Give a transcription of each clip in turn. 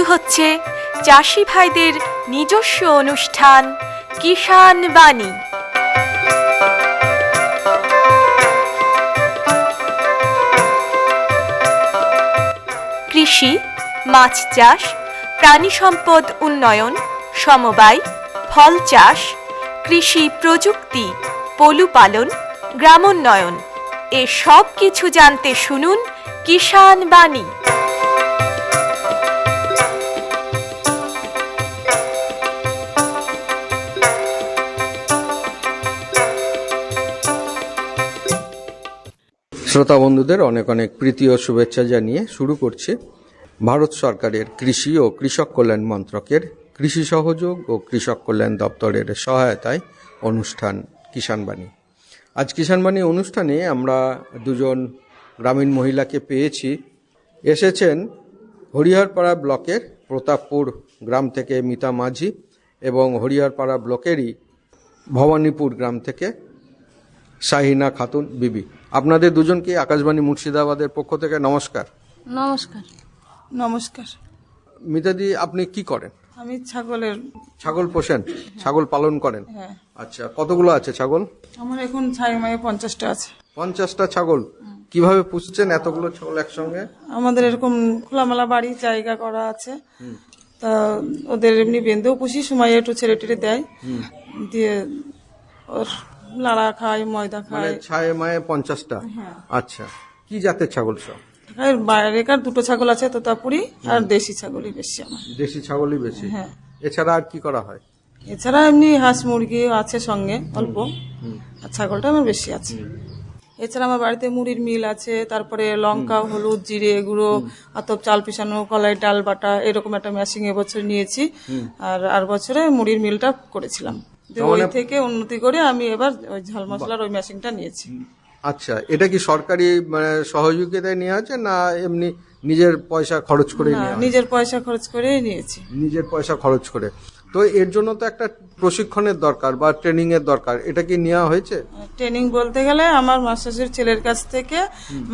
হচ্ছে চাষি ভাইদের নিজস্ব অনুষ্ঠান কিষাণ বাণী। কৃষি, মাছ চাষ, প্রাণী সম্পদ উন্নয়ন, সমবায়, ফল চাষ, কৃষি প্রযুক্তি, পশুপালন, গ্রামোন্নয়ন এ সব কিছু জানতে শুনুন কিষাণ বাণী। শ্রোতা বন্ধুদের অনেক অনেক প্রীতি ও শুভেচ্ছা জানিয়ে শুরু করছি ভারত সরকারের কৃষি ও কৃষক কল্যাণ মন্ত্রকের কৃষি সহযোগ ও কৃষক কল্যাণ দপ্তরের সহায়তায় অনুষ্ঠান কিষাণ বাণী। আজ কিষাণ বাণী অনুষ্ঠানে আমরা দুজন গ্রামীণ মহিলাকে পেয়েছি। এসেছেন হরিহরপাড়া ব্লকের প্রতাপপুর গ্রাম থেকে মিতা মাঝি এবং হরিহরপাড়া ব্লকেরই ভবানীপুর গ্রাম থেকে শাহিনা খাতুন বিবি। আপনাদের দুজনকে আকাশবাণী মুর্শিদাবাদের পক্ষ থেকে নমস্কার। নমস্কার। নমস্কার। মিতাদি, আপনি কি করেন? আমি ছাগল পোষেন, ছাগল পালন করেন? হ্যাঁ। আচ্ছা, কতগুলো আছে ছাগল? আমার এখন ছাই মায়ে 50টা আছে। 50টা ছাগল কিভাবে পুষছেন এতগুলো ছাগল একসঙ্গে? আমাদের এরকম খোলামেলা বাড়ি জায়গা করা আছে, তা ওদের এমনি বেঁধেও পুষি, সময় একটু ছেড়ে টেড়ে দেয়, দিয়ে ওর লাড়া খায়, ময়দা খায়। ছায়ে মায়ে 50টা? আচ্ছা, কি জাতের ছাগল সব? বাইরেকার দুটো ছাগল আছে, তোতাপুরি আর দেশি ছাগলই বেশি আমার। দেশি ছাগলই বেশি? হ্যাঁ। এছাড়া আর কি করা হয়? এছাড়া এমনি হাঁস মুরগি আছে সঙ্গে অল্প, আর ছাগলটা আমার বেশি আছে। এছাড়া আমার বাড়িতে মুড়ির মিল আছে, তারপরে লঙ্কা, হলুদ, জিরে গুঁড়ো, আতপ চাল পিছানো, কলাই ডাল বাটা, এরকম একটা মেশিন এবছর নিয়েছি। আর বছরে মুড়ির মিলটা করেছিলাম, ওই থেকে উন্নতি করে আমি এবার ওই ঝাল মশলার ওই মেশিনটা নিয়েছি। আচ্ছা, এটা কি সরকারি মানে সহযোগিতায় নেওয়া আছে না এমনি নিজের পয়সা খরচ করে? নিজের পয়সা খরচ করে নিয়েছি। নিজের পয়সা খরচ করে। তো এর জন্য তো একটা প্রশিক্ষণের দরকার বা ট্রেনিং এর দরকার, এটা কি নেওয়া হয়েছে? ট্রেনিং বলতে গেলে আমার মাস্টারের ছেলের কাছ থেকে,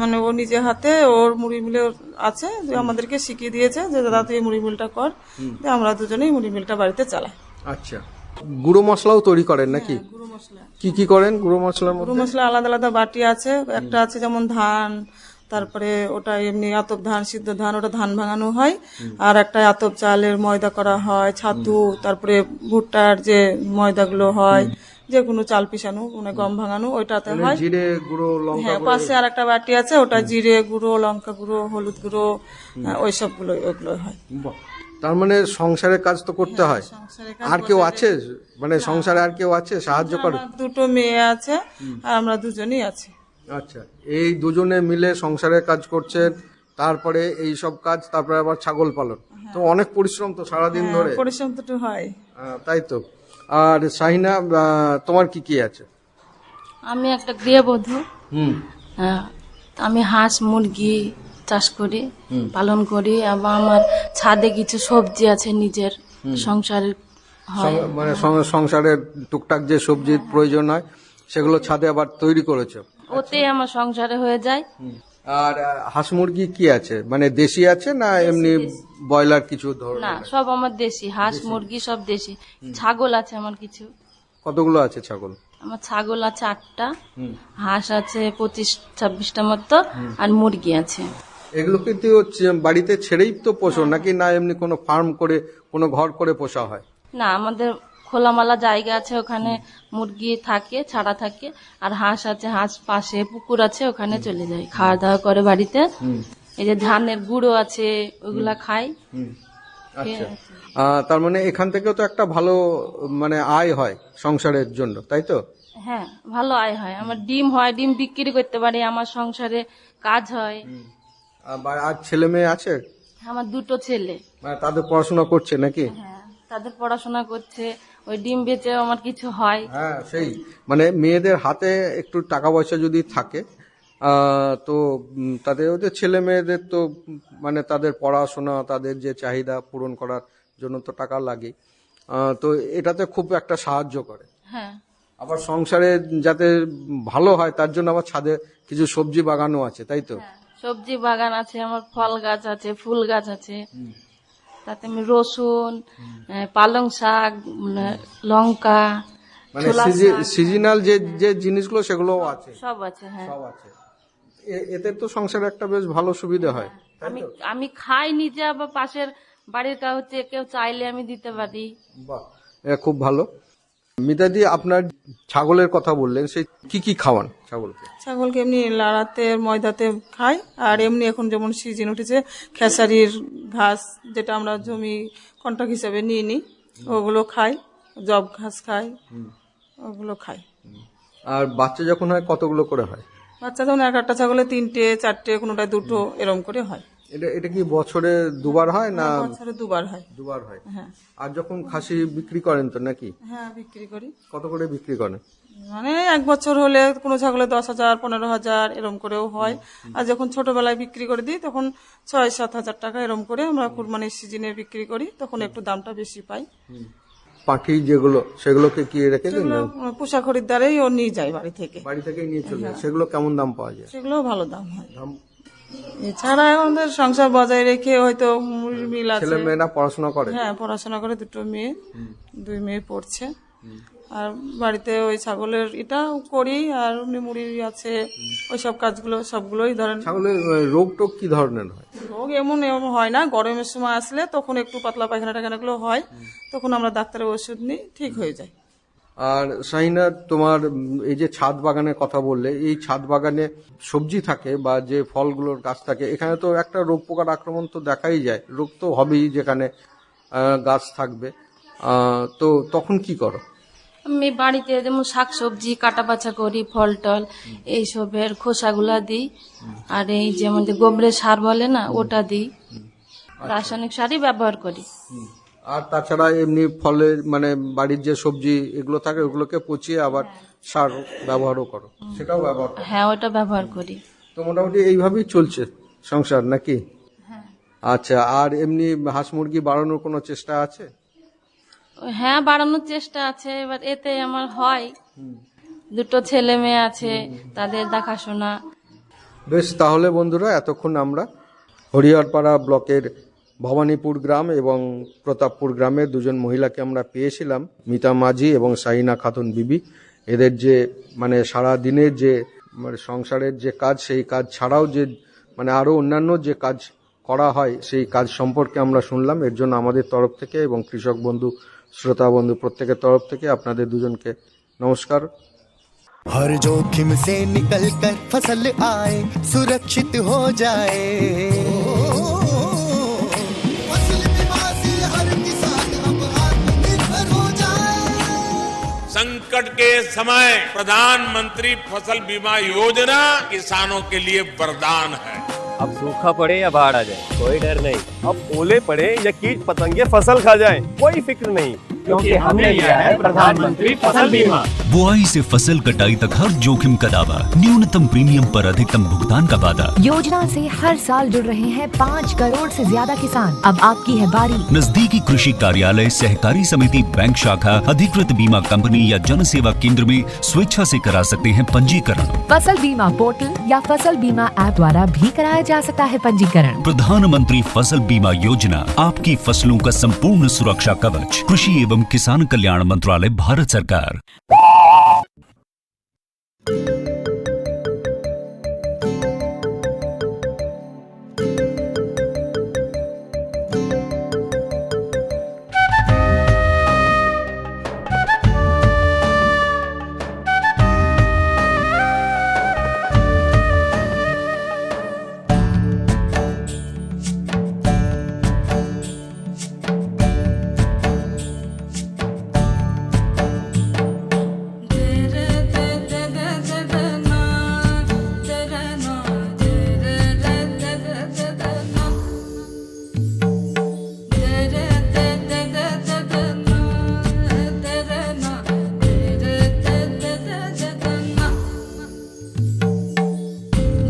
মানে ও নিজে হাতে ওর মুড়ি মিলে আছে, আমাদেরকে শিখিয়ে দিয়েছে যে দাদা তুই মুড়ি মিলটা কর, আমরা দুজনেই মুড়ি মিলটা বাড়িতে চালাই। আচ্ছা, গুঁড়ো মশলাও তৈরি করেন নাকি? গুঁড়ো মশলা কি কি করেন গুঁড়ো মশলার মধ্যে? গুঁড়ো মশলা আলাদা আলাদা বাটি আছে, একটা আছে যেমন ধান, তারপরে ওটা এমনি আতপ ধান, সিদ্ধ ধান, ওটা ধান ভাঙানো হয়, আর একটা আতপ চালের ময়দা করা হয়, ছাতু, তারপরে ভুট্টার যে ময়দাগুলো হয়, যে কোনো চাল পিছানো, মানে গম ভাঙানো, ওইটাতে হয়। জিরে গুঁড়ো, লঙ্কা। হ্যাঁ, পাশে আর একটা বাটি আছে, ওটা জিরে গুঁড়ো, লঙ্কা গুঁড়ো, হলুদ গুঁড়ো, ওই সবগুলো ওগুলো হয়। তার মানে সংসারের কাজ তো করতে হয়। আর কেউ আছে মানে সংসারে আর কেউ আছে সাহায্য করে? দুটো মেয়ে আছে আর আমরা দুজনই আছি। আচ্ছা, এই দুজনে মিলে সংসারের কাজ করছেন, তারপরে এই সব কাজ, তারপরে আবার ছাগল পালন, তো অনেক পরিশ্রম তো সারাদিন ধরে। পরিশ্রম তো হয়। তাই তো। আর শাহিনা, তোমার কি কি আছে? আমি একটা গৃহবধূ। আমি হাঁস মুরগি চাষ করি, পালন করি, এবং আমার ছাদে কিছু সবজি আছে নিজের সংসারের হয়। মানে সংসারের টুকটাক যে সবজির প্রয়োজন হয় সেগুলো ছাদে আবার তৈরি করেছো? ওতে আমার সংসারে হয়ে যায়। আর হাঁস মুরগি কি আছে, মানে দেশি আছে না এমনি ব্রয়লার কিছু ধরনের? না, সব আমার দেশি, হাঁস মুরগি সব দেশি। ছাগল আছে আমার কিছু। কতগুলো আছে ছাগল? আমার ছাগল আছে 8টা, হাঁস আছে 25-26টা মতো, আর মুরগি আছে। এগুলো কিন্তু বাড়িতে ছেড়েই তো পোষো নাকি না এমনি কোনো ফার্ম করে কোনো ঘর করে পোষা হয়? না, আমাদের খোলামেলা জায়গা আছে, ওখানে মুরগি থাকে, ছাড়া থাকে, আর হাঁস আছে, হাঁস পাশে পুকুর আছে, ওখানে চলে যায়, খাওয়া দাওয়া করে বাড়িতে। এই যে ধানের গুঁড়ো আছে, ওগুলা খাই। আচ্ছা, তার মানে এখান থেকেও তো একটা ভালো মানে আয় হয় সংসারের জন্য, তাই তো? হ্যাঁ, ভালো আয় হয়। আমার ডিম হয়, ডিম বিক্রি করতে পারি, আমার সংসারে কাজ হয়। আর ছেলে মেয়ে আছে? আমার 2টো ছেলে। মানে তাদের পড়াশোনা করছে নাকি? হ্যাঁ, তাদের পড়াশোনা করছে, ওই ডিম বেচে আমার কিছু হয়। হ্যাঁ, সেই মানে মেয়েদের হাতে একটু টাকা পয়সা যদি থাকে তো তাদের ওদের ছেলে মেয়েদের তো মানে তাদের পড়াশোনা, তাদের যে চাহিদা পূরণ করার জন্য তো টাকা লাগে, তো এটাতে খুব একটা সাহায্য করে। হ্যাঁ, আবার সংসারে যাতে ভালো হয় তার জন্য আবার ছাদে কিছু সবজি বাগানও আছে, তাই তো? সবজি বাগান আছে, আমার ফল গাছ আছে, ফুল গাছ আছে। তাতে আমি রসুন, পালং শাক, লঙ্কা, মানে ছোলা শাক, সিজনাল যে যে জিনিসগুলো সেগুলোও আছে, সব আছে। হ্যাঁ, সব আছে। এতে তো সংসারে একটা বেশ ভালো সুবিধা হয়। আমি আমি খাই নিজে, আবার পাশের বাড়ির কেউ চাইলে আমি দিতে পারি। বাহ, এটা খুব ভালো। মিতাদি, আপনার ছাগলের কথা বললেন, সেই কি কি খাওয়ান ছাগলকে? ছাগলকে এমনি লাড়াতে ময়দাতে খাই, আর এমনি এখন যেমন সিজন উঠেছে খেসারির ঘাস, যেটা আমরা জমি কন্ট্রাক্ট হিসাবে নিয়ে নিই, ওগুলো খাই। জব ঘাস খাই, ওগুলো খাই। আর বাচ্চা যখন হয় কতগুলো করে হয়? বাচ্চা যেমন একটা ছাগলে 3টে 4টে, কোনোটায় 2টো, এরকম করে হয়। এটা কি বছরে দুবার হয় না? বছরে 2বার হয়। দুবার হয়। হ্যাঁ আর যখন খাসি বিক্রি করেন তো নাকি? হ্যাঁ, বিক্রি করি। কত করে বিক্রি করেন? মানে 1 বছর হলে কোনো ছাগলে 10,000 15,000 এরকম করেও হয়। আর যখন ছোটবেলায় বিক্রি করে দিই তখন 6-7 হাজার টাকা এরকম করে আমরা কুরবানির সিজনে বিক্রি করি, তখন একটু দামটা বেশি পাই। পাখি যেগুলো, সেগুলোকে কি রেখে দেন? সেগুলো পোষা খরিদ্দারেই ও নিয়ে যায় বাড়ি থেকে। বাড়ি থেকেই নিয়ে চলে যায়। সেগুলো কেমন দাম পাওয়া যায়? সেগুলোও ভালো দাম হয়। দাম? এছাড়া আমাদের সংসার বজায় রেখে হয়তো মুড়ির মিল আছে। ছেলে মেয়েরা পড়াশোনা করে? হ্যাঁ, পড়াশোনা করে, 2 মেয়ে, 2 মেয়ে পড়ছে। আর বাড়িতে ওই ছাগলের এটাও করি, আর এমনি মুড়ি আছে, ওই সব কাজগুলো সবগুলোই ধরেন। ছাগলের রোগ টোগ কি ধরনের হয়? রোগ এমন হয় না, গরমের সময় আসলে তখন একটু পাতলা পায়খানা টাখানাগুলো হয়, তখন আমরা ডাক্তারের ওষুধ নিই, ঠিক হয়ে যায়। আর শাহিনা, তোমার এই যে ছাদ বাগানের কথা বললে, এই ছাদ বাগানে সবজি থাকে বা যে ফলগুলোর গাছ থাকে, এখানে তো একটা রোগ পোকার আক্রমণ তো দেখাই যায়, রোগ তো হবেই যেখানে গাছ থাকবে। তো তখন কি করো? আমি বাড়িতে যেমন শাকসবজি কাটা বাছা করি, ফল টল এইসবের খোসাগুলা দিই, আর এই যেমন যে গোবরের সার বলে না, ওটা দিই। রাসায়নিক সারই ব্যবহার করি। আর তাছাড়া এমনি ফলের মানে বাড়ির যে সবজি এগুলো থাকে, ওগুলোকে পচিয়ে আবার সার ব্যবহারও করো? সেটাও ব্যবহার করো? হ্যাঁ, ওটা ব্যবহার করি। তো মোটামুটি এইভাবেই চলছে সংসার নাকি? আচ্ছা, আর এমনি হাঁস মুরগি বাড়ানোর কোনো চেষ্টা আছে? হ্যাঁ, বাড়ানোর চেষ্টা আছে। এবার এতে আমার হয়, 2 ছেলে মেয়ে আছে, তাদের দেখাশোনা। বেশ, তাহলে বন্ধুরা, এতক্ষণ আমরা হরিহরপাড়া ব্লকের ভবানীপুর গ্রাম এবং প্রতাপপুর গ্রামের 2জন মহিলাকে আমরা পেয়েছিলাম, মিতা মাঝি এবং শাহিনা খাতুন বিবি। এদের যে মানে সারা দিনের যে মানে সংসারের যে কাজ, সেই কাজ ছাড়াও যে মানে আরও অন্যান্য যে কাজ করা হয়, সেই কাজ সম্পর্কে আমরা শুনলাম। এর জন্য আমাদের তরফ থেকে এবং কৃষক বন্ধু, শ্রোতা বন্ধু প্রত্যেকের তরফ থেকে আপনাদের দুজনকে নমস্কার। हर जोखिम से निकल कर फसल आए, सुरक्षित हो जाए। फसल बीमा से हर किसान अब आत्मनिर्भर हो जाए। संकट के समय प्रधानमंत्री फसल बीमा योजना किसानों के लिए वरदान है। अब सूखा पड़े या बाढ़ आ जाए, कोई डर नहीं। अब ओले पड़े या कीट पतंगे फसल खा जाए, कोई फिक्र नहीं, क्योंकि हमने लिया है प्रधानमंत्री फसल बीमा। बुआई से फसल कटाई तक हर जोखिम का दावा, न्यूनतम प्रीमियम पर अधिकतम भुगतान का वादा। योजना से हर साल जुड़ रहे हैं 5 करोड़ से ज्यादा किसान। अब आपकी है बारी। नजदीकी कृषि कार्यालय, सहकारी समिति, बैंक शाखा, अधिकृत बीमा कंपनी या जन सेवा केंद्र में स्वेच्छा से करा सकते हैं पंजीकरण। फसल बीमा पोर्टल या फसल बीमा ऐप द्वारा भी कराया जा सकता है पंजीकरण। प्रधानमंत्री फसल बीमा योजना, आपकी फसलों का संपूर्ण सुरक्षा कवच। कृषि एवं किसान कल्याण मंत्रालय, भारत सरकार।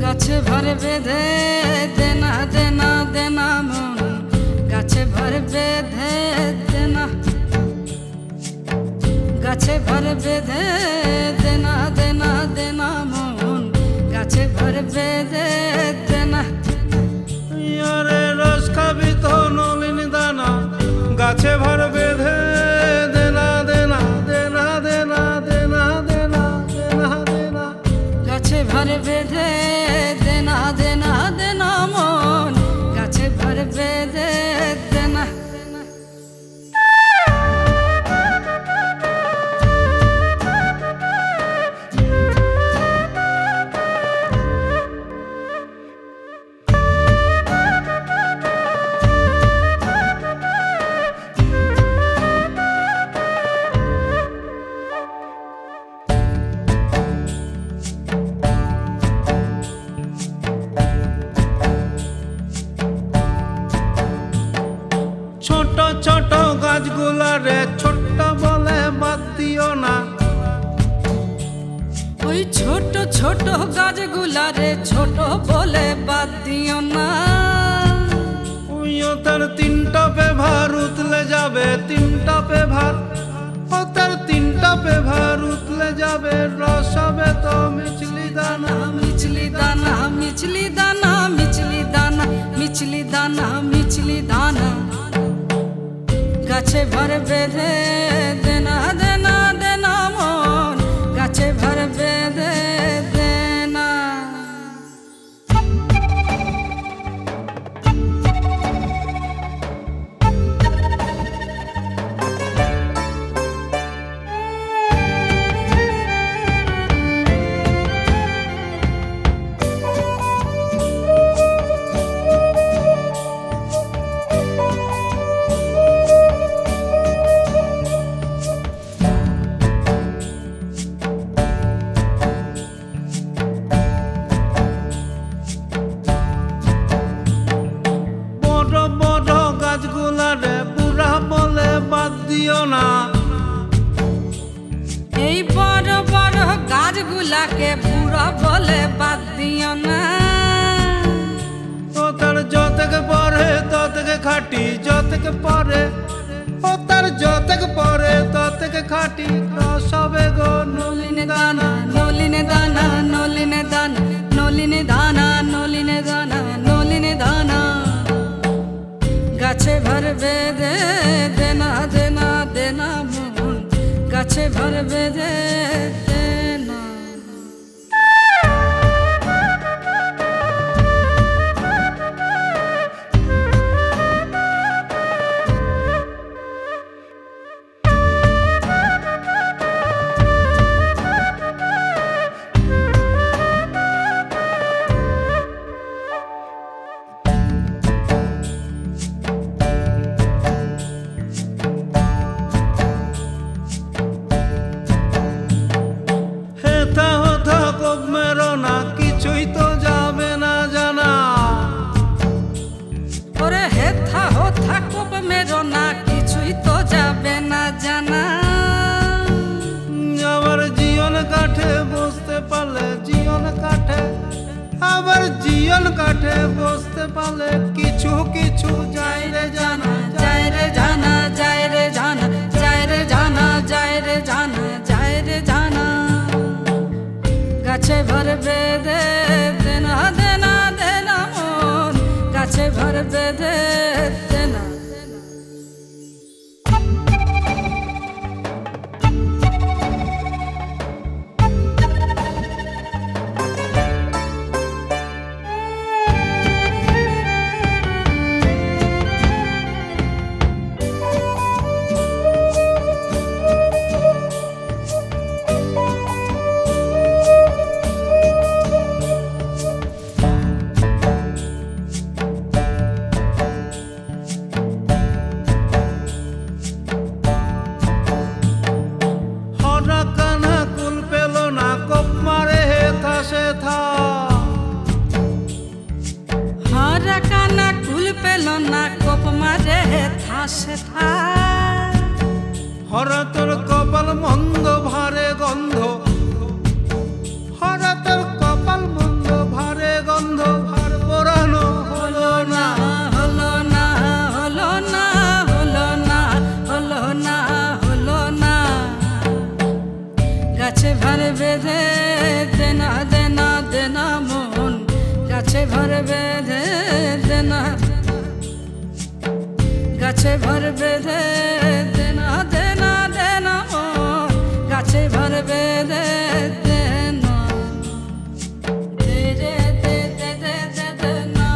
গাছে ভর বেঁধে দেনা দেনা দেনা মন, গাছে ভর বেঁধে দেনা, গাছে ভর বেঁধে দেনা দেনা দেনা মন, গাছে ভর বেঁধে দেনা। রস খাবি তো নলিন দানা, গাছে ভর বেঁধে দেনা দেনা দেনা দেনা দেনা দেনা দেনা দেনা গাছে ভর বেঁধে দেনা দেনা দেনা মন গাছে ভর বেঁধে দেনা ছোট ছোট গাছগুলারে ছোট্ট বলে বাদ দিও না ওই ছোট ছোট গাছগুলারে ছোট বলে বাদ দিও না ওইও তার তিনটা পেভার উতলে যাবে তিনটা পেভার ও তার তিনটা পেভার উতলে যাবে রস হবে তো মিছলি দানা মিছলি দানা মিছলি দানা মিছলি দানা মিছলি দানা মিছলি দানা গাছে ভর বেঁধে দেনা দেনা দেনা মন গাছে ভর বেঁধে দেনা বড় বড় গাছগুলারে বুড়া বলে বাদ দিও না এই বড় বড় গাছগুলাকে বুড়া বলে বাদ দিও না ও তার যতকে পরে ততকে খাটি যতকে পরে ও তার যতকে পরে ততকে খাটি রস হবে গো নলিনে দানা নলিনে দানা নলিনে দানা নলিনে দানা নলিনে দানা নলিনে দানা গাছে ভর বেঁধে দেনা দেনা দেনা মন গাছে ভর বেঁধে দেনা হেথা হোথা কোপ মেরো না কিছুই তো যাবে না জানা ওরে হেথা হোথা কোপ মেরো না কিছুই তো যাবে না জানা আবার জীবন কাঠে বসতে পারলে জীবন কাঠে আবার জীবন কাঠে বসতে পারলে কিছু কিছু যায় রে জানা যায় রে জানা যায় রে জানা যায় রে জানা যায় রে জানা যায় রে জানা গাছে ভর বেঁধে দেনা দেনা দেনা মন গাছে ভর বেঁধে দেনা হরা কানা কুল পেল না কোপ মারে হেথা সেথা হারা কানা কুল পেল না কোপ মারে থাসে থা হরা তোর কপাল মন্দ ভারে গন্ধ হরা তোর কপাল মন্দ ভারে গন্ধ ভার পোড়ানো হলো না হলো না হলো না হলো না হলো না হলো না গাছে ভর বেঁধে দেনা দেনা দেনা মন গাছে ভর বেঁধে দেনা গাছে ভর বেঁধে দেনা দেনা দেনা মন গাছে ভর বেঁধে দেনা দে রে দে দে দে দে দে না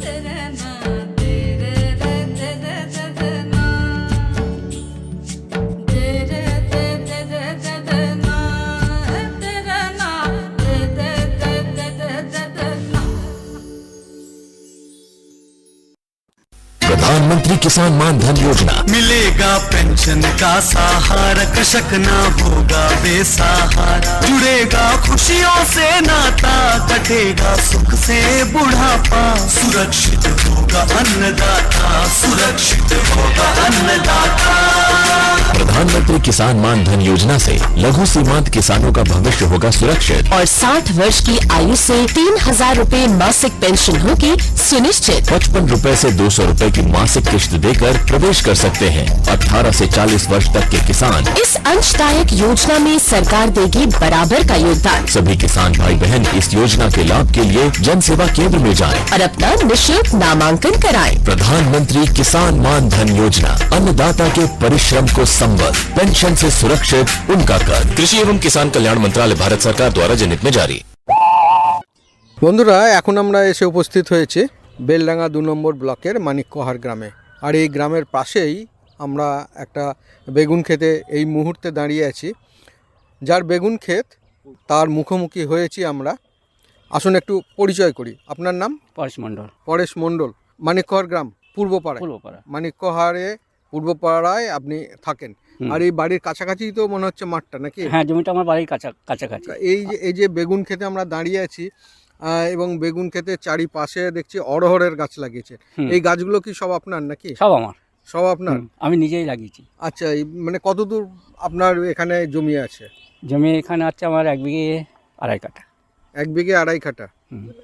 দে রে না দে রে রে দে দে দে দে না দে রে দে দে দে দে দে না দে রে না দে দে দে দে দে দে দে না। प्रधानमंत्री किसान मान धन योजना। मिलेगा पेंशन का सहारा, कृषक ना होगा बेसहारा, जुड़ेगा खुशियों से नाता, कटेगा सुख से बुढ़ापा, सुरक्षित होगा अन्नदाता, सुरक्षित होगा अन्नदाता। प्रधानमंत्री किसान मान धन योजना से लघु सीमांत किसानों का भविष्य होगा सुरक्षित और 60 वर्ष की आयु से 3,000 रूपए मासिक पेंशन होगी सुनिश्चित। 55 रूपए से 200 रूपए की मासिक किश्त देकर प्रवेश कर सकते हैं। 18 से 40 वर्ष तक के किसान इस अंशदायक योजना में सरकार देगी बराबर का योगदान। सभी किसान भाई बहन इस योजना के लाभ के लिए जन सेवा केंद्र में जाएं और अपना निःशुल्क नामांकन कराएं। प्रधानमंत्री किसान मान धन योजना, अन्नदाता के परिश्रम को संबल, पेंशन से सुरक्षित उनका कर। कृषि एवं किसान कल्याण मंत्रालय, भारत सरकार द्वारा जनहित में जारी। বন্ধুরা, এখন আমরা এসে উপস্থিত হয়েছি বেলডাঙ্গা 2 নম্বর ব্লকের মানিককহার গ্রামে। আর এই গ্রামের পাশেই আমরা একটা বেগুন ক্ষেতে এই মুহূর্তে দাঁড়িয়ে আছি। যার বেগুন ক্ষেত তার মুখোমুখি হয়েছি আমরা। আসুন একটু পরিচয় করি। আপনার নাম? পরেশ মণ্ডল। পরেশ মণ্ডল। মানিককহার গ্রাম পূর্বপাড়ায়। মানিককহারে পূর্বপাড়ায় আপনি থাকেন। আর এই বাড়ির কাছাকাছি তো মনে হচ্ছে মাঠটা, নাকি? হ্যাঁ, জমিটা আমার বাড়ির কাছাকাছি। এই যে বেগুন ক্ষেতে আমরা দাঁড়িয়ে আছি, এবং বেগুন ক্ষেতে চারিপাশে দেখছি অড়হরের গাছ লাগিয়েছে। এই গাছগুলো কি সব আপনার নাকি? সব আমার। সব আপনার? আমি নিজেই লাগিয়েছি। আচ্ছা, মানে কতদূর আপনার এখানে জমি আছে? জমি এখানে আছে আমার 1 বিঘে 2.5 কাঠা। 1 বিঘে 2.5 কাঠা?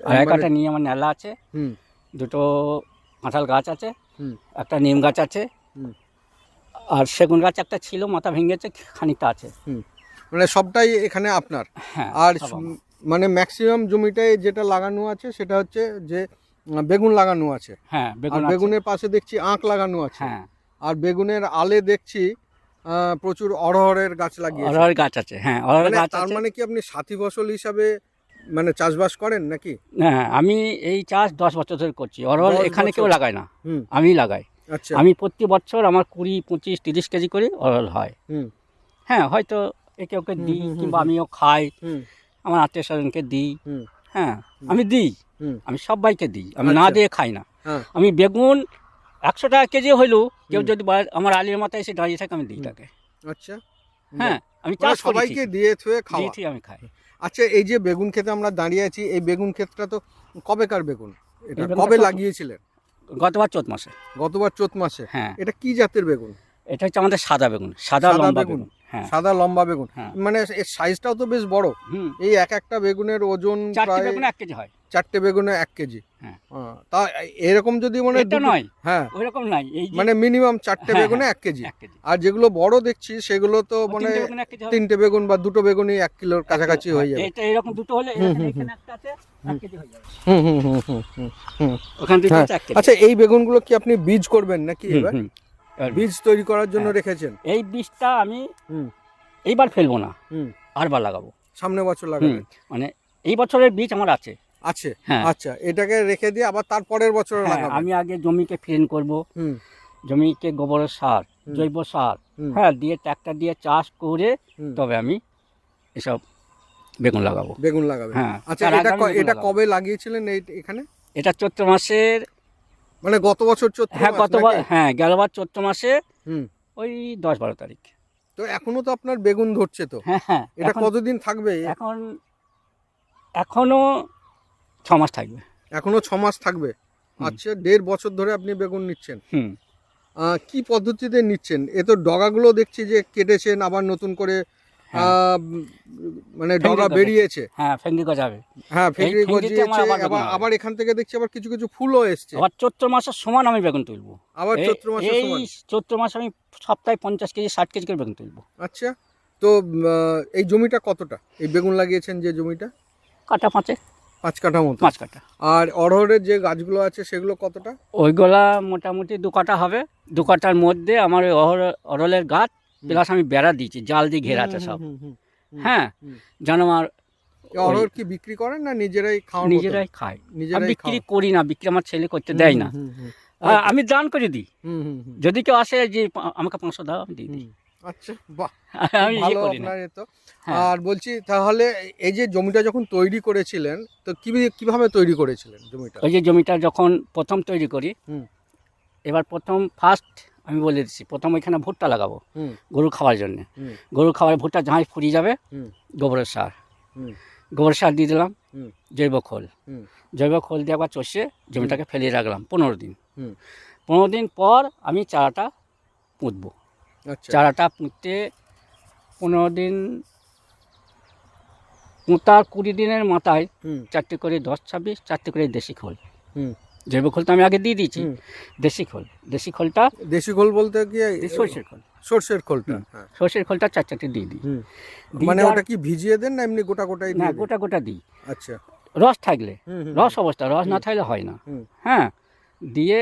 2.5 কাঠা নিয়ে আমার নেলা আছে, দুটো কাঁঠাল গাছ আছে, একটা নিম গাছ আছে, আর সেগুন গাছ একটা ছিল, মাথা ভেঙেছে, খানিকটা আছে। মানে সবটাই এখানে আপনার? হ্যাঁ। আর মানে ম্যাক্সিমাম জমিটায় যেটা লাগানো আছে সেটা হচ্ছে যে বেগুন লাগানো আছে। হ্যাঁ, বেগুনের পাশে দেখছি আখ লাগানো আছে। হ্যাঁ। আর বেগুনের আলে দেখছি প্রচুর অড়হরের গাছ লাগিয়েছে। অড়হর গাছ আছে। হ্যাঁ, অড়হর গাছ আছে। তার মানে কি আপনি সাথী ফসল হিসাবে মানে চাষবাস করেন নাকি? হ্যাঁ, আমি এই চাষ 10 বছর ধরে করছি। অড়হর এখানে কেউ লাগায় না, আমি লাগাই। আচ্ছা। আমি প্রতি বছর আমার 20, 25, 30 কেজি করে অড়হর হয়। হ্যাঁ, হয়তো একে ওকে দিই, কিংবা আমিও খাই, আমার আত্মীয় স্বজনকে দিই। হ্যাঁ, আমি দিই, আমি সবাইকে দিই, আমি না দিয়ে খাই না। আমি বেগুন 100 টাকা কেজি হইলেও কেউ যদি আমার আলির মাথায় এসে দাঁড়িয়ে থাকে, আমি দিই তাকে। আচ্ছা। হ্যাঁ, আমি চাষ সবাইকে দিয়ে থুয়ে খাওয়া। আমি খাই। আচ্ছা, এই যে বেগুন ক্ষেতে আমরা দাঁড়িয়ে আছি, এই বেগুন ক্ষেতটা তো কবেকার বেগুন? এটা কবে লাগিয়েছিলেন? গতবার চৈত মাসে। গতবার চৈত মাসে? হ্যাঁ। এটা কি জাতের বেগুন? এটা হচ্ছে আমাদের সাদা বেগুন, সাদা লম্বা বেগুন। হ্যাঁ, সাদা লম্বা বেগুন। মানে এর সাইজটাও তো বেশ বড়। এই একটা বেগুনের ওজন 4টে বেগুনে 1 কেজি হয়। 4টে বেগুনে 1 কেজি? হ্যাঁ। তা এরকম যদি মানে এটা নয়, হ্যাঁ ওইরকম নাই, এই মানে মিনিমাম 4টে বেগুনে 1 কেজি। আর যেগুলো বড় দেখছি সেগুলো তো মানে 3টে বেগুন বা 2টো বেগুনই 1 কিলোর কাছাকাছি হয়ে যাবে। এটা এরকম দুটো হলে এখানে একটা আছে, 1 কেজি হয়ে যাবে। ওখান থেকে 1 কেজি। আচ্ছা, এই বেগুনগুলো কি আপনি বীজ করবেন নাকি এবার? বীজ তৈরি করার জন্য রেখেছেন? এই বীজটা আমি এইবার ফেলবো না, আরবার লাগাবো, সামনে বছর লাগাবেন। মানে এই বছরের বীজ আমার আছে। আচ্ছা, এটাকে রেখে দিয়ে আবার তারপরের বছর লাগাবেন? আমি আগে জমিকে ফ্রেন করব, জমিকে গোবরের সার, জৈব সার, হ্যাঁ, দিয়ে ট্রাক্টর দিয়ে চাষ করে তবে আমি এসব বেগুন লাগাবো। বেগুন লাগাবেন? হ্যাঁ। আচ্ছা, এটা কবে লাগিয়েছিলেন এইখানে? এটা চৈত্র মাসের, মানে গত বছর চৈত্র? হ্যাঁ, গতবার, হ্যাঁ, গেলবার চৈত্র মাসে ওই 10-12 তারিখ। তো এখনো তো আপনার বেগুন ধরছে তো? হ্যাঁ। এটা কতদিন থাকবে? এখনো 6 মাস থাকবে। এখনো 6 মাস থাকবে? আচ্ছা, 1.5 বছর ধরে আপনি বেগুন নিচ্ছেন? কি পদ্ধতিতে নিচ্ছেন? এ তো ডগাগুলো দেখছি যে কেটেছেন, আবার নতুন করে মানে ডগা বেরিয়েছে। হ্যাঁ, ফেঙ্গি গজাবে। হ্যাঁ, ফেঙ্গি গজিয়েছে। আবার এখান থেকে দেখছি আবার কিছু কিছু ফুলও এসছে। আবার চৈত্র মাসের সমান আমি বেগুন তুলবো। আবার চৈত্র মাসের সমান? এই চৈত্র মাসে আমি সপ্তাহে 50 কেজি 60 কেজি করে বেগুন তুলবো। আচ্ছা, তো এই জমিটা কতটা, এই বেগুন লাগিয়েছেন যে জমিটা? কাটা 5 5 কাঠা মতো। 5 কাঠা। আর অড়হরের যে গাছগুলো আছে সেগুলো কতটা? ওইগুলা মোটামুটি 2 কাঠা হবে। 2 কাঠার মধ্যে আমার ওই অরলের গাছ প্লাস আমি বেড়া দিয়েছি, জাল দিয়ে ঘেরা আছে সব। হ্যাঁ, যেন আমার অড়হর কি বিক্রি করেন না নিজেরাই খাওয়ার মতো? নিজেরাই খাই। আমি নিজেরাই বিক্রি করি না, বিক্রি আমার ছেলে করতে দেয় না। আমি দান করে দিই। যদি কেউ আসে যে আমাকে 500 দাও, আমি দিয়ে দিই। আচ্ছা, বাহ, আমি ইয়ে ভালো করি না। আপনার এ তো। হ্যাঁ। আর বলছি তাহলে এই যে জমিটা যখন তৈরি করেছিলেন তো কিভাবে তৈরি করেছিলেন জমিটা? ওই যে জমিটা যখন প্রথম তৈরি করি, এবার ফার্স্ট আমি বলে দিচ্ছি, প্রথম ওইখানে ভুট্টা লাগাবো গরু খাওয়ার জন্য। গরু খাওয়ার ভুট্টা যাই ফুরিয়ে যাবে, গোবরের সার দিয়ে দিলাম, জৈব খোল দিয়ে একবার চষে জমিটাকে ফেলিয়ে রাখলাম 15 দিন। 15 দিন পর আমি চারাটা পুঁতবো। চারাটা পুঁততে 15 দিন পুঁতার 20 দিনের মাথায় 4টে করে 10-26 4টে করে দেশি খোল। জৈব খোল তো আমি আগে দিয়ে দিয়েছি। দেশি খোলটা দেশি খোল বলতে কি? সর্ষের খোলটা। সর্ষের খোলটা 4-4টে দিয়ে দিই। মানে ওটা কি ভিজিয়ে দেন না এমনি গোটাই? না, গোটা দিই। আচ্ছা, রস থাকলে, রস অবস্থা, রস না থাকলে হয় না। হ্যাঁ, দিয়ে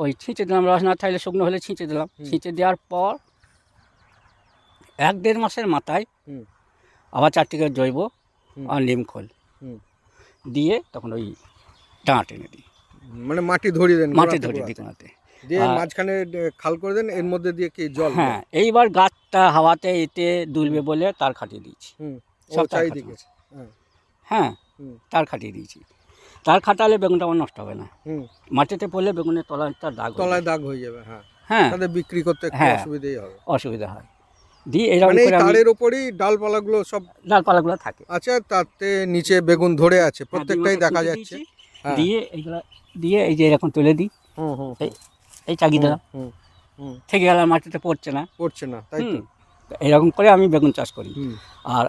ওই ছিঁচে দিলাম, রস না থাকলে শুকনো হলে ছিঁচে দিলাম। ছিঁচে দেওয়ার পর 1-1.5 মাসের মাথায় আবার 4টে করে জৈব আর নিম খোল দিয়ে তখন ওই ডাঁটা টেনে দিই। মানে মাটি ধরিয়ে দেন? মাটি ধরিয়ে দিই কোনাতে, দিয়ে মাঝখানে খাল করে দেন, এর মধ্যে দিয়ে কি জল? হ্যাঁ, এইবার গাছটা হাওয়াতে এতে দুলবে বলে তার খাটিয়ে দিয়েছি। সব চারিদিকে? হ্যাঁ, তার খাটিয়ে দিয়েছি। তার খাটালে বেগুনটা আমার নষ্ট হবে না। মাটিতে পড়লে বেগুনের তলায় দাগ হয়ে যাবে। হ্যাঁ, তাদের বিক্রি করতে একটু অসুবিধা হয়। দিয়ে এইরকম করে তারের উপরই ডালপালাগুলো থাকে। আচ্ছা, তাতে নিচে বেগুন ধরে আছে, প্রত্যেকটাই দেখা যাচ্ছে। দিয়ে এই যে এরকম তুলে দিই, এই চাকি দিলাম, থেকে গেলে মাটিতে পড়ছে না, তাই তো? এরকম করে আমি বেগুন চাষ করি। আর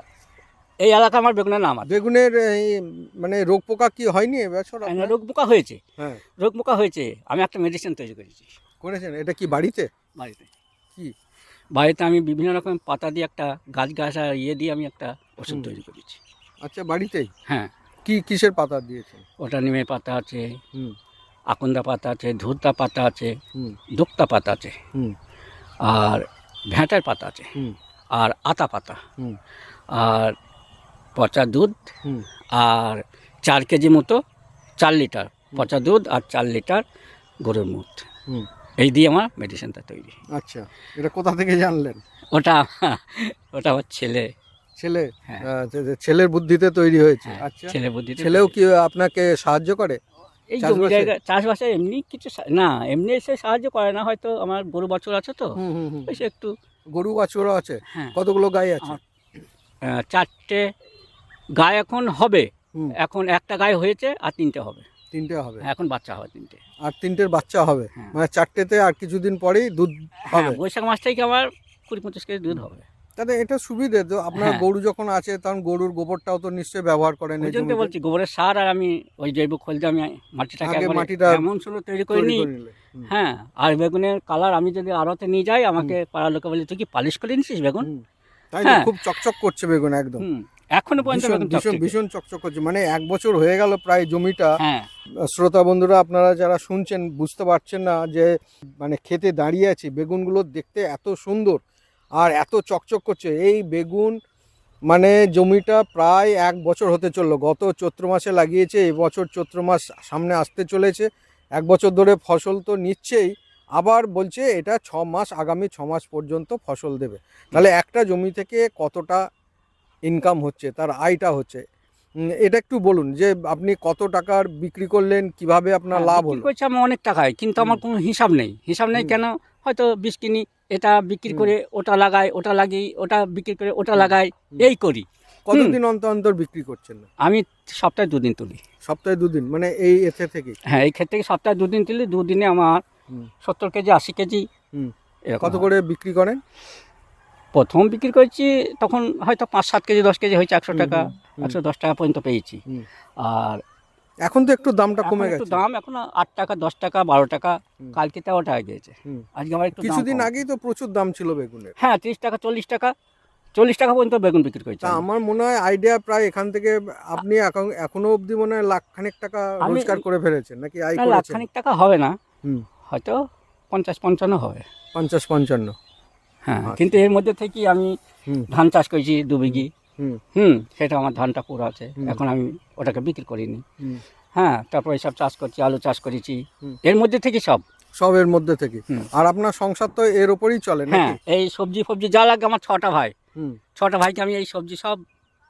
এই এলাকা আমার বেগুনের নাম আছে। বেগুনের মানে রোগ পোকা কি হয়নি এবছর? রোগ পোকা হয়েছে। আমি একটা মেডিসিন তৈরি করেছেন? এটা কি বাড়িতে? কি বাড়িতে আমি বিভিন্ন রকম পাতা দিয়ে একটা গাছ দিয়ে আমি একটা ওষুধ তৈরি করেছি। আচ্ছা, বাড়িতেই? হ্যাঁ। কিসের পাতা দিয়েছেন? ওটা নিমের পাতা আছে, আকন্দা পাতা আছে, ধুরতা পাতা আছে, দোক্তা পাতা আছে, আর ভ্যাঁটার পাতা আছে, আর আতা পাতা, আর পচা দুধ, আর 4 কেজি মতো 4 লিটার পচা দুধ, আর 4 লিটার গরুর মুত, এই দিয়ে আমার মেডিসিনটা তৈরি। আচ্ছা, এটা কোথা থেকে জানলেন? ওটা আমার ছেলের বুদ্ধিতে তৈরি হয়েছে? আচ্ছা, ছেলেও কি আপনাকে সাহায্য করে এই জমি জায়গা চাষবাসে? এমনি কিছু না, এমনি এসে সাহায্য করে না, হয়তো আমার গরু বাছুর আছে তো, এসে একটু। গরু বাছুরও আছে? কতগুলো গাই আছে? 4টে গাই এখন হবে। এখন একটা গাই হয়েছে, আর 3টে হবে। 3টে হবে এখন, বাচ্চা হবে 3টে, আর 3টের বাচ্চা হবে। মানে 4টেতে আর কিছুদিন পরেই দুধ হবে? বৈশাখ মাস থেকে আমার 20-25 কেজি দুধ হবে। তাহলে এটা সুবিধে তো। আপনার গরু যখন আছে তখন গরুর গোবরটাও তো নিশ্চয়ই ব্যবহার করেন? এই জন্য বলছি, গোবরের সার আর আমি ওই জৈব খোল দিয়ে আমি মাটিটা এমন সুন্দর তৈরি করে নিই। হ্যাঁ, আর বেগুনের কালার আমি যদি আড়তে নিয়ে যাই, আমাকে পাড়ার লোকে বলে, তুই কি পালিশ করে নিছিস বেগুন? তাই খুব চকচক করছে বেগুন একদম। এখনো পর্যন্ত ভীষণ চকচক করছে। মানে 1 বছর হয়ে গেল প্রায় জমিটা। শ্রোতা বন্ধুরা, আপনারা যারা শুনছেন বুঝতে পারছেন না যে মানে খেতে দাঁড়িয়ে আছি, বেগুনগুলো দেখতে এত সুন্দর আর এত চকচক করছে। এই বেগুন মানে জমিটা প্রায় 1 বছর হতে চললো। গত চৈত্র মাসে লাগিয়েছে, এবছর চৈত্র মাস সামনে আসতে চলেছে। 1 বছর ধরে ফসল তো নিচ্ছেই, আবার বলছে এটা 6 মাস, আগামী 6 মাস পর্যন্ত ফসল দেবে। তাহলে একটা জমি থেকে কতটা ইনকাম হচ্ছে, তার আয়টা হচ্ছে, এটা একটু বলুন যে আপনি কত টাকার বিক্রি করলেন, কিভাবে আপনার লাভ হলো? আমি অনেক টাকায়, কিন্তু আমার কোনো হিসাব নেই। কেন? হয়তো 20 কিনি, এটা বিক্রি করে ওটা লাগাই, ওটা লাগি, ওটা বিক্রি করে ওটা লাগাই, এই করি। কতদিন অন্তর বিক্রি করছেন? আমি সপ্তাহে 2 দিন তুলি। সপ্তাহে 2 দিন? মানে এতে থেকে? হ্যাঁ, এই ক্ষেত্রে সপ্তাহে 2 দিন তুলি। 2 দিনে আমার 70 কেজি 80 কেজি। কত করে বিক্রি করেন? প্রথম বিক্রি করেছি তখন হয়তো 5-7 কেজি 10 কেজি হয়েছে 100 টাকা, 110 টাকা পর্যন্ত পেয়েছি। আর এখন তো একটু দামটা কমে গেছে। দাম এখন 8 টাকা, 10 টাকা, 12 টাকা, কালকে 13 টাকা গিয়েছে। আজকে আমার একটু কিছুদিন আগেই তো প্রচুর দাম ছিল বেগুনের। হ্যাঁ, 30 টাকা 40 টাকা 40 টাকা পর্যন্ত বেগুন বিক্রি করেছি তা আমার মনে হয় আইডিয়া প্রায় এখান থেকে আপনি এখনো অবধি মনে হয় লাখখানেক টাকা আমি- রোজগার করে ফেলেছেন নাকি আয় না, করেছেন? লাখখানিক টাকা হবে না, হুম, হয়তো 50-55 হবে। 50-55। হ্যাঁ, কিন্তু এর মধ্যে থেকে আমি হুম। ধান চাষ করেছি 2 বিঘি। হুম। সেটা আমার ধানটা পুরো আছে, এখন আমি ওটাকে বিক্রি করিনি। হুম। হ্যাঁ, তারপর এসব চাষ করছি, আলু চাষ করেছি, হুম। এর মধ্যে থেকে সব। সবের মধ্যে থেকে। হুম। আর আপনার সংসার তো এর উপরেই চলে হ্যাঁ, নাকি? এই সবজি ফবজি যা লাগে, আমার 6টা ভাই, হুম। 6টা ভাইকে আমি এই সবজি সব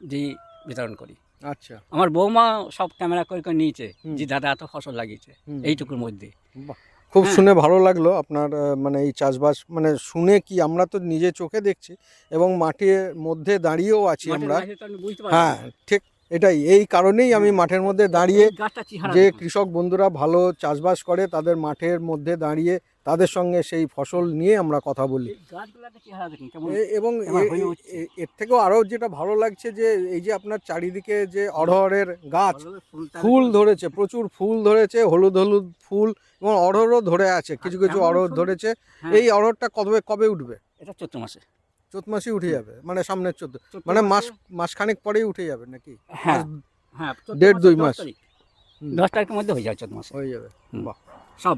দিয়ে বিতরণ করি। আচ্ছা, আমার বৌমা সব ক্যামেরা করে করে নিয়েছে হুম। যে দাদা এত ফসল লাগিয়েছে হুম। এইটুকুর মধ্যে। বাহ, খুব হ্যাঁ। শুনে ভালো লাগলো আপনার মানে এই চাষবাস মানে শুনে কি আমরা তো নিজে চোখে দেখছি এবং মাঠের মধ্যে দাঁড়িয়েও আছি মাঠের আমরা। বাইরে তো আমি বুঝতে পারি হ্যাঁ, না। ঠিক এটাই, এই কারণেই আমি মাঠের মধ্যে দাঁড়িয়ে এই গাছটা চেহারা যে দেখুন। কৃষক বন্ধুরা ভালো চাষবাস করে তাদের মাঠের মধ্যে দাঁড়িয়ে তাদের সঙ্গে সেই ফসল নিয়ে আমরা কথা বলি। এই গাছগুলোকে চেহারা দেখুন কেমন। এবং এবার হয়ে উঠছে। এর থেকেও আরও যেটা ভালো লাগছে যে এই যে আপনার চারিদিকে যে অড়হরের গাছ ফুল ধরেছে, প্রচুর ফুল ধরেছে, হলুদ হলুদ ফুল, এবং অড়হরও ধরে আছে, কিছু কিছু এমন অড়হর ফুল- ধরেছে। হ্যাঁ। এই অড়হরটা কবে কবে উঠবে? এটা চৈত্র মাসে। চৈত মাসেই উঠে যাবে, মানে সামনের চৈত্র, চৈত্র মানে মাসে- মাসখানেক পরেই উঠে যাবে নাকি? হ্যাঁ, মাস হ্যাঁ, চৈত্র দেড় মাসে 2 10 মাস তারিখ। হুম। 10 তারিখের মধ্যে হয়ে যায় চৈত্র মাসে। হয়ে যাবে। হুম। বাহ, সব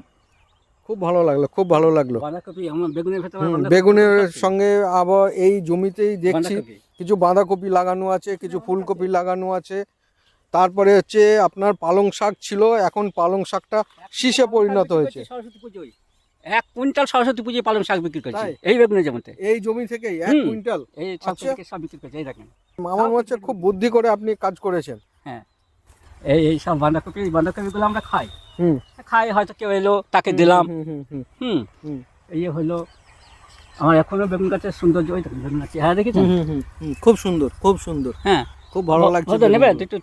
খুব ভালো লাগলো, খুব ভালো লাগলো। বাঁধাকপি, আমার বেগুনের ভেতরে হুম, বাঁধাকপি বেগুনের সব আছে। সঙ্গে আবার এই জমিতেই দেখছি বাঁধাকপি। কিছু বাঁধাকপি লাগানো আছে, কিছু ফুলকপি লাগানো আছে। তারপরে হচ্ছে আপনার পালং শাক ছিল, এখন পালং শাকটা শীষে পরিণত হয়েছে। সরস্বতী পুজোয় 1 কুইন্টাল সরস্বতী পুজোয় পালং শাক বিক্রি করেছি তাই? এই বেগুনের জমিতে। এই জমি থেকেই 1 হুম। কুইন্টাল। এই আচ্ছা। থেকে সব বিক্রি করেছি, এই দেখেন। আমার মনে হচ্ছে খুব বুদ্ধি করে আপনি কাজ করেছেন। হ্যাঁ, এই সব বাঁধাকপিগুলো আমরা খাই। হুম। খাই, হয়তো কেউ এলো তাকে দিলাম। হুম, হুম, হুম, হুম, হুম। এই হলো আমার এখনো বেগুন গাছের সৌন্দর্য। ওই দেখুন বেগুন গাছ, হ্যাঁ দেখেছেন? খুব সুন্দর, খুব সুন্দর, হ্যাঁ, খুব ভালো লাগছে নেবে বেগুনগুলো। একটু